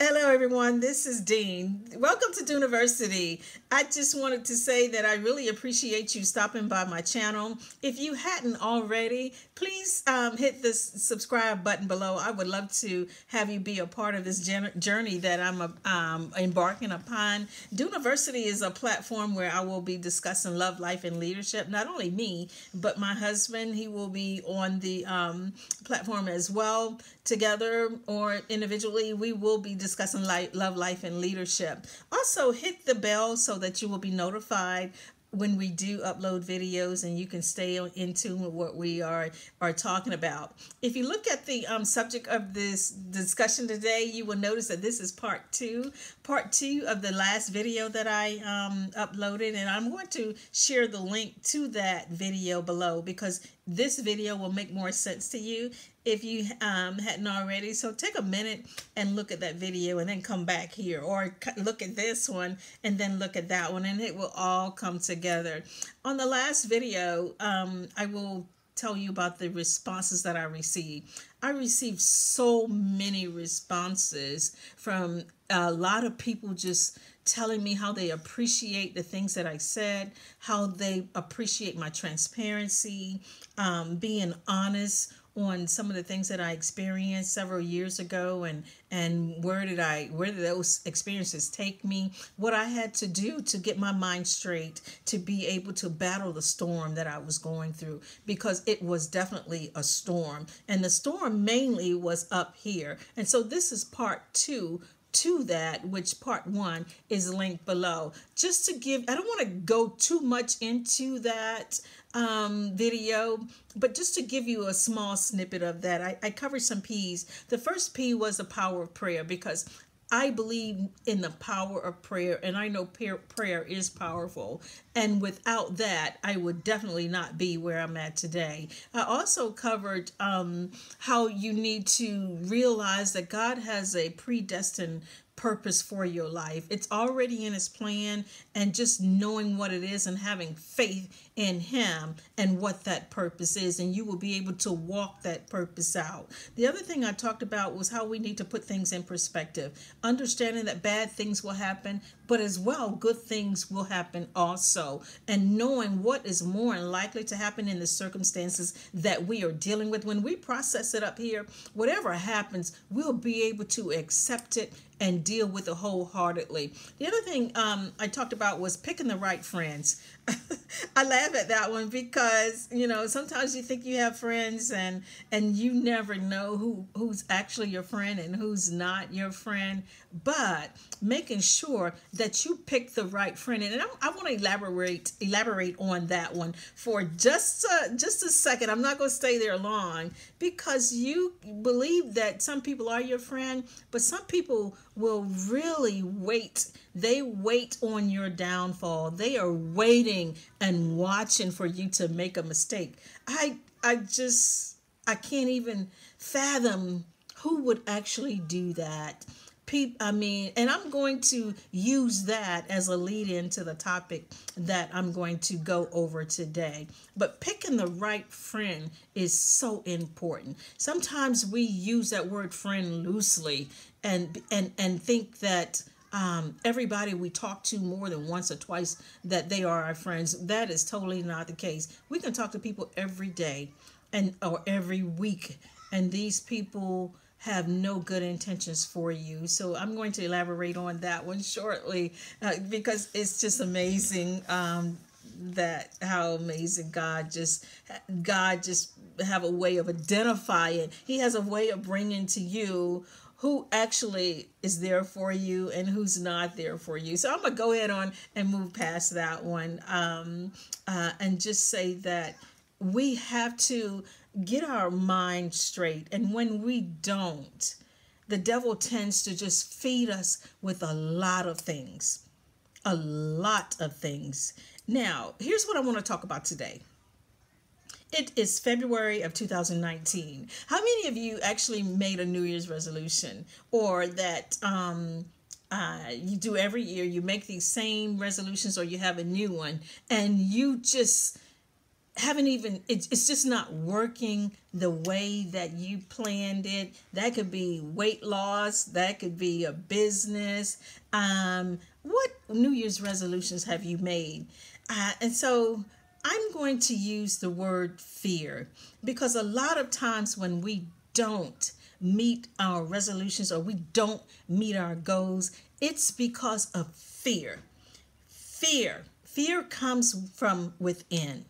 Hello, everyone. This is Dean. Welcome to University. I just wanted to say that I really appreciate you stopping by my channel. If you hadn't already, please hit this subscribe button below. I would love to have you be a part of this journey that I'm embarking upon. University is a platform where I will be discussing love, life, and leadership. Not only me, but my husband. He will be on the platform as well. Together or individually, we will be discussing love, life, and leadership. Also, hit the bell so that you will be notified when we do upload videos and you can stay in tune with what we are talking about. If you look at the subject of this discussion today, you will notice that this is part two of the last video that I uploaded, and I'm going to share the link to that video below because this video will make more sense to you if you hadn't already. So take a minute and look at that video and then come back here, or look at this one and then look at that one, and it will all come together. On the last video, I will tell you about the responses that I received. I received so many responses from a lot of people just telling me how they appreciate the things that I said, how they appreciate my transparency, being honest on some of the things that I experienced several years ago, and where did those experiences take me, what I had to do to get my mind straight, to be able to battle the storm that I was going through, because it was definitely a storm, and the storm mainly was up here. And so this is part two to that, which part one is linked below. Just to give, I don't want to go too much into that video, but just to give you a small snippet of that, I covered some P's. The first P was the power of prayer, because I believe in the power of prayer, and I know prayer is powerful. And without that, I would definitely not be where I'm at today. I also covered how you need to realize that God has a predestined purpose for your life. It's already in his plan, and just knowing what it is and having faith in him and what that purpose is, and you will be able to walk that purpose out. The other thing I talked about was how we need to put things in perspective, understanding that bad things will happen, but as well, good things will happen also, and knowing what is more likely to happen in the circumstances that we are dealing with. When we process it up here, whatever happens, we'll be able to accept it and deal with it wholeheartedly. The other thing I talked about was picking the right friends. I laugh at that one because, you know, sometimes you think you have friends and you never know who's actually your friend and who's not your friend. But making sure that you pick the right friend, and I want to elaborate on that one for just a second. I'm not going to stay there long, because you believe that some people are your friend, but some people will really wait. They wait on your downfall. They are waiting and watching for you to make a mistake. I can't even fathom who would actually do that. And I'm going to use that as a lead into the topic that I'm going to go over today. But picking the right friend is so important. Sometimes we use that word friend loosely and think that everybody we talk to more than once or twice that they are our friends. That is totally not the case. We can talk to people every day or every week, and these people have no good intentions for you. So I'm going to elaborate on that one shortly, because it's just amazing that how amazing God just have a way of identifying. He has a way of bringing to you who actually is there for you and who's not there for you. So I'm going to go ahead on and move past that one, and just say that we have to get our mind straight. And when we don't, the devil tends to just feed us with a lot of things. A lot of things. Now, here's what I want to talk about today. It is February of 2019. How many of you actually made a New Year's resolution, or that you do every year? You make these same resolutions, or you have a new one, and you just haven't even, it's just not working the way that you planned it. That could be weight loss, that could be a business. What New Year's resolutions have you made? And so I'm going to use the word fear, because a lot of times when we don't meet our resolutions or we don't meet our goals, it's because of fear. Fear comes from within.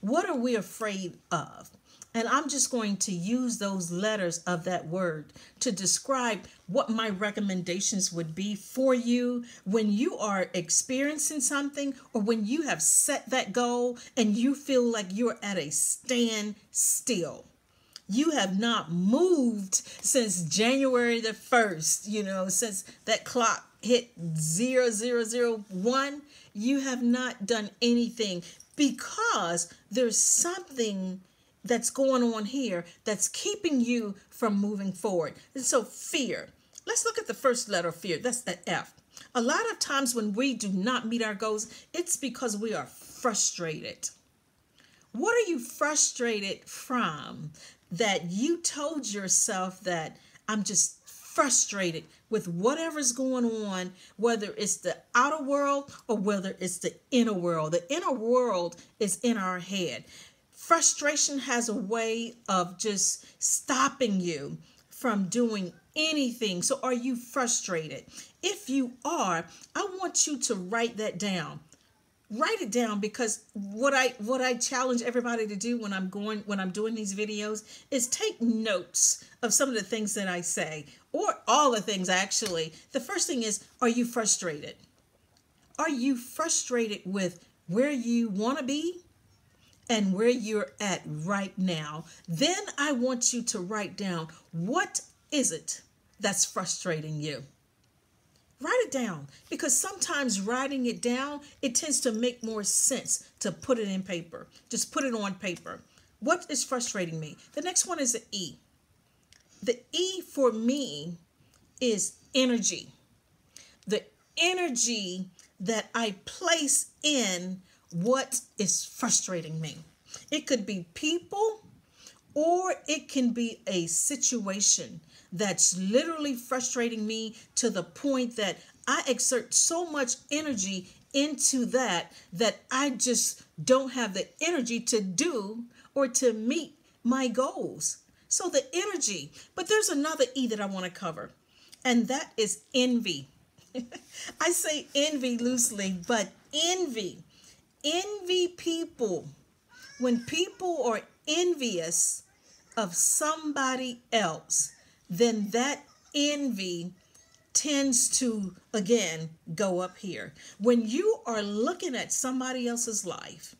What are we afraid of? And I'm just going to use those letters of that word to describe what my recommendations would be for you when you are experiencing something, or when you have set that goal and you feel like you're at a standstill. You have not moved since January the 1st, since that clock hit 0001. You have not done anything, because there's something that's going on here that's keeping you from moving forward. And so fear. Let's look at the first letter of fear. That's the F. A lot of times when we do not meet our goals, it's because we are frustrated. What are you frustrated from? That you told yourself that I'm just frustrated with whatever's going on, whether it's the outer world or whether it's the inner world. The inner world is in our head. Frustration has a way of just stopping you from doing anything. So are you frustrated? If you are, I want you to write that down. Write it down, because what I challenge everybody to do when I'm doing these videos is take notes of some of the things that I say, or all the things actually. The first thing is, are you frustrated? Are you frustrated with where you want to be and where you're at right now? Then I want you to write down, what is it that's frustrating you? Write it down, because sometimes writing it down, it tends to make more sense to put it in paper. Just put it on paper. What is frustrating me? The next one is the E. The E for me is energy. The energy that I place in what is frustrating me. It could be people, or it can be a situation that's literally frustrating me to the point that I exert so much energy into that I just don't have the energy to do or to meet my goals. So the energy. But there's another E that I want to cover, and that is envy. I say envy loosely, but envy. Envy people. When people are envious of somebody else, then that envy tends to, again, go up here. When you are looking at somebody else's life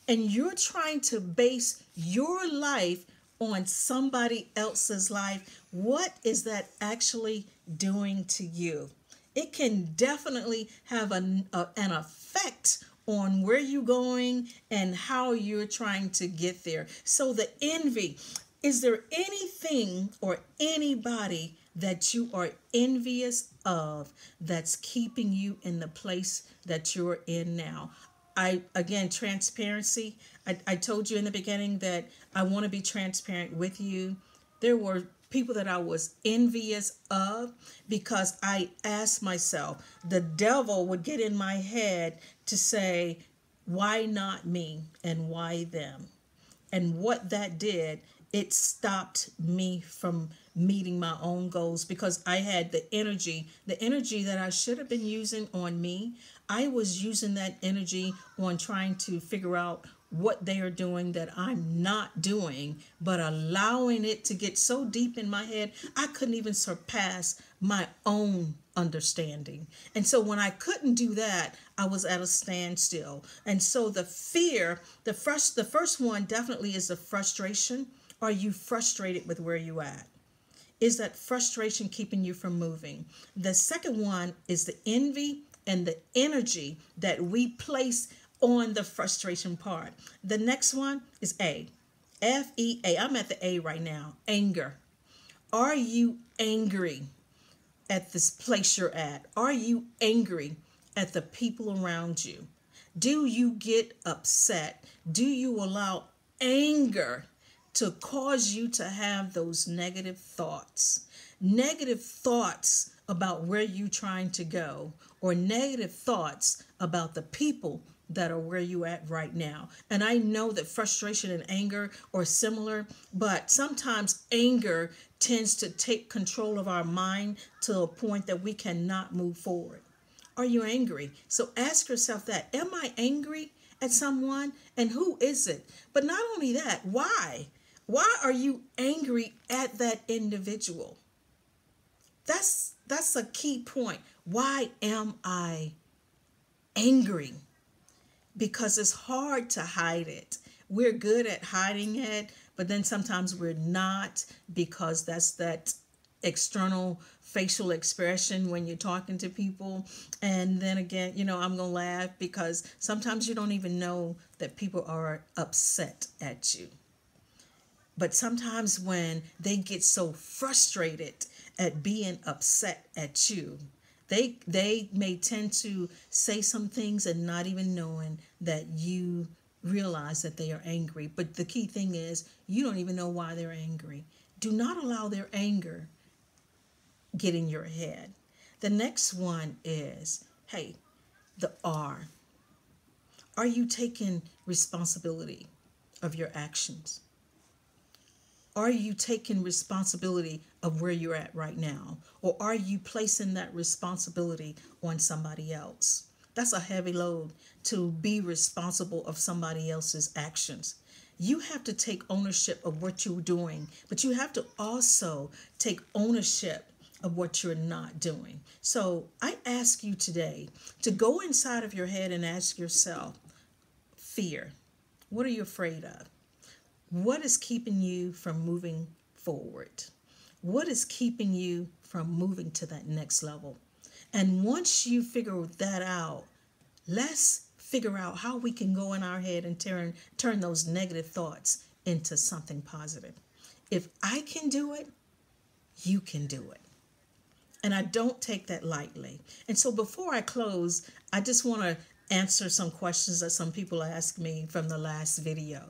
and you're trying to base your life on somebody else's life, what is that actually doing to you? It can definitely have an effect on where you're going and how you're trying to get there. So the envy. Is there anything or anybody that you are envious of that's keeping you in the place that you're in now? Again, transparency. I told you in the beginning that I want to be transparent with you. There were people that I was envious of, because I asked myself, the devil would get in my head to say, why not me and why them? And what that did, it stopped me from meeting my own goals, because I had the energy that I should have been using on me. I was using that energy on trying to figure out what they are doing that I'm not doing, but allowing it to get so deep in my head, I couldn't even surpass my own understanding. And so when I couldn't do that, I was at a standstill. And so the fear, the first one definitely is the frustration. Are you frustrated with where you at? Is that frustration keeping you from moving? The second one is the envy and the energy that we place on the frustration part. The next one is A. F-E-A. I'm at the A right now. Anger. Are you angry at this place you're at? Are you angry at the people around you? Do you get upset? Do you allow anger to cause you to have those negative thoughts? Negative thoughts about where you're trying to go, or negative thoughts about the people that are where you at right now. And I know that frustration and anger are similar, but sometimes anger tends to take control of our mind to a point that we cannot move forward. Are you angry? So ask yourself that. Am I angry at someone? And who is it? But not only that, why? Why are you angry at that individual? That's a key point. Why am I angry? Because it's hard to hide it. We're good at hiding it, but then sometimes we're not, because that's that external facial expression when you're talking to people. And then again, I'm going to laugh because sometimes you don't even know that people are upset at you. But sometimes when they get so frustrated at being upset at you, they may tend to say some things and not even knowing that you realize that they are angry. But the key thing is you don't even know why they're angry. Do not allow their anger get in your head. The next one is, hey, the R. Are you taking responsibility of your actions? Are you taking responsibility of where you're at right now? Or are you placing that responsibility on somebody else? That's a heavy load, to be responsible of somebody else's actions. You have to take ownership of what you're doing, but you have to also take ownership of what you're not doing. So I ask you today to go inside of your head and ask yourself, fear. What are you afraid of? What is keeping you from moving forward? What is keeping you from moving to that next level? And once you figure that out, let's figure out how we can go in our head and turn those negative thoughts into something positive. If I can do it, you can do it. And I don't take that lightly. And so before I close, I just want to answer some questions that some people asked me from the last video.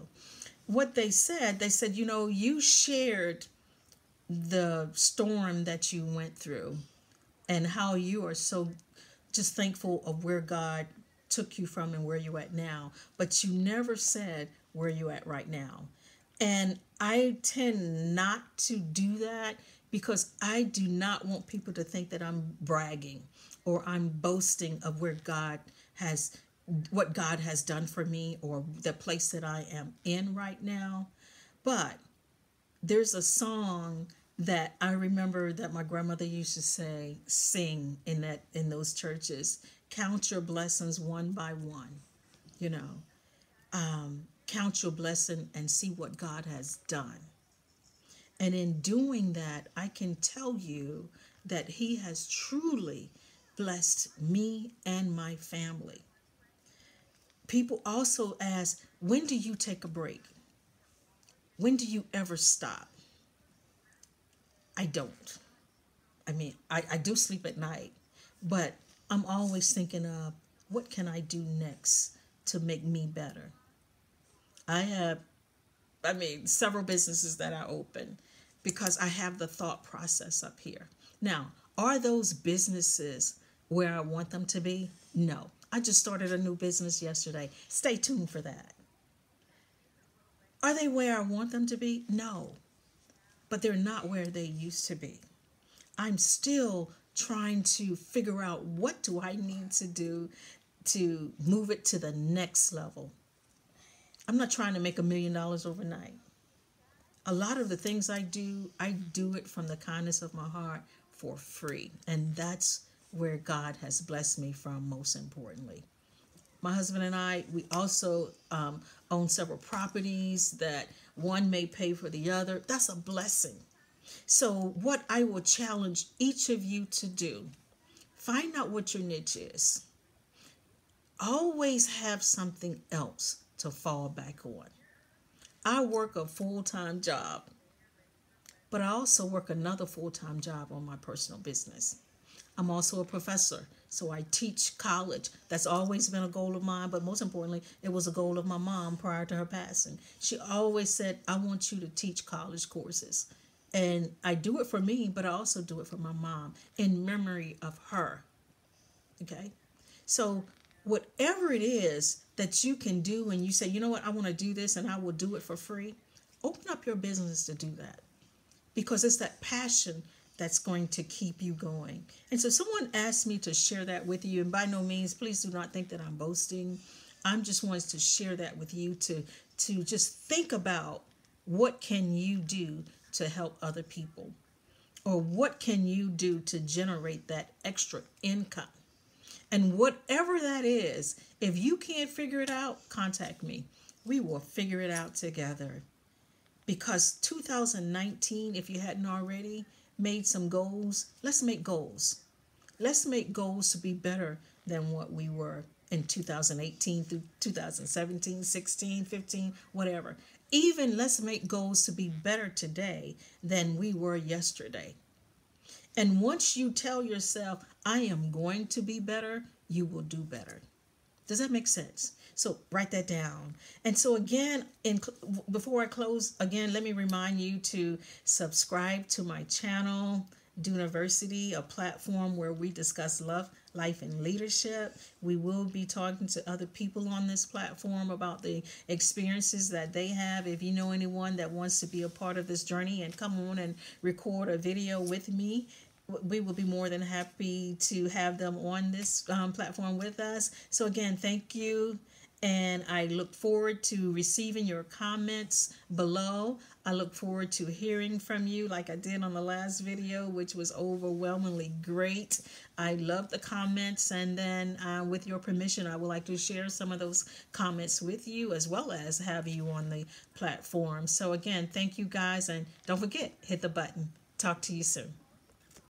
What they said, you shared the storm that you went through and how you are so just thankful of where God took you from and where you're at now, but you never said where you're at right now. And I tend not to do that because I do not want people to think that I'm bragging or I'm boasting of what God has done for me or the place that I am in right now. But there's a song that I remember that my grandmother used to sing in those churches. Count your blessings one by one. Count your blessing and see what God has done. And in doing that, I can tell you that He has truly blessed me and my family. People also ask, when do you take a break? When do you ever stop? I don't. I do sleep at night, but I'm always thinking of what can I do next to make me better? I have, several businesses that I open because I have the thought process up here. Now, are those businesses where I want them to be? No. I just started a new business yesterday. Stay tuned for that. Are they where I want them to be? No. But they're not where they used to be. I'm still trying to figure out what do I need to do to move it to the next level. I'm not trying to make $1 million overnight. A lot of the things I do it from the kindness of my heart for free. And that's where God has blessed me from, most importantly. My husband and I, we also own several properties that one may pay for the other. That's a blessing. So what I will challenge each of you to do, find out what your niche is. Always have something else to fall back on. I work a full-time job, but I also work another full-time job on my personal business. I'm also a professor. So I teach college. That's always been a goal of mine, but most importantly, it was a goal of my mom prior to her passing. She always said, I want you to teach college courses. And I do it for me, but I also do it for my mom in memory of her. Okay? So, whatever it is that you can do and you say, you know what, I want to do this and I will do it for free, open up your business to do that because it's that passion that's going to keep you going. And so, someone asked me to share that with you, and by no means, please do not think that I'm boasting. I'm just wanting to share that with you to just think about what can you do to help other people, or what can you do to generate that extra income. And whatever that is, if you can't figure it out, contact me. We will figure it out together. Because 2019, if you hadn't already made some goals, let's make goals. Let's make goals to be better than what we were in 2018 through 2017, 16, 15, whatever. Even let's make goals to be better today than we were yesterday. And once you tell yourself, I am going to be better, you will do better. Does that make sense? So write that down. And so again, before I close, again, let me remind you to subscribe to my channel, Duniversity, a platform where we discuss love, life, and leadership. We will be talking to other people on this platform about the experiences that they have. If you know anyone that wants to be a part of this journey and come on and record a video with me, we will be more than happy to have them on this platform with us. So again, thank you. And I look forward to receiving your comments below. I look forward to hearing from you like I did on the last video, which was overwhelmingly great. I love the comments. And then with your permission, I would like to share some of those comments with you as well as have you on the platform. So again, thank you guys. And don't forget, hit the button. Talk to you soon.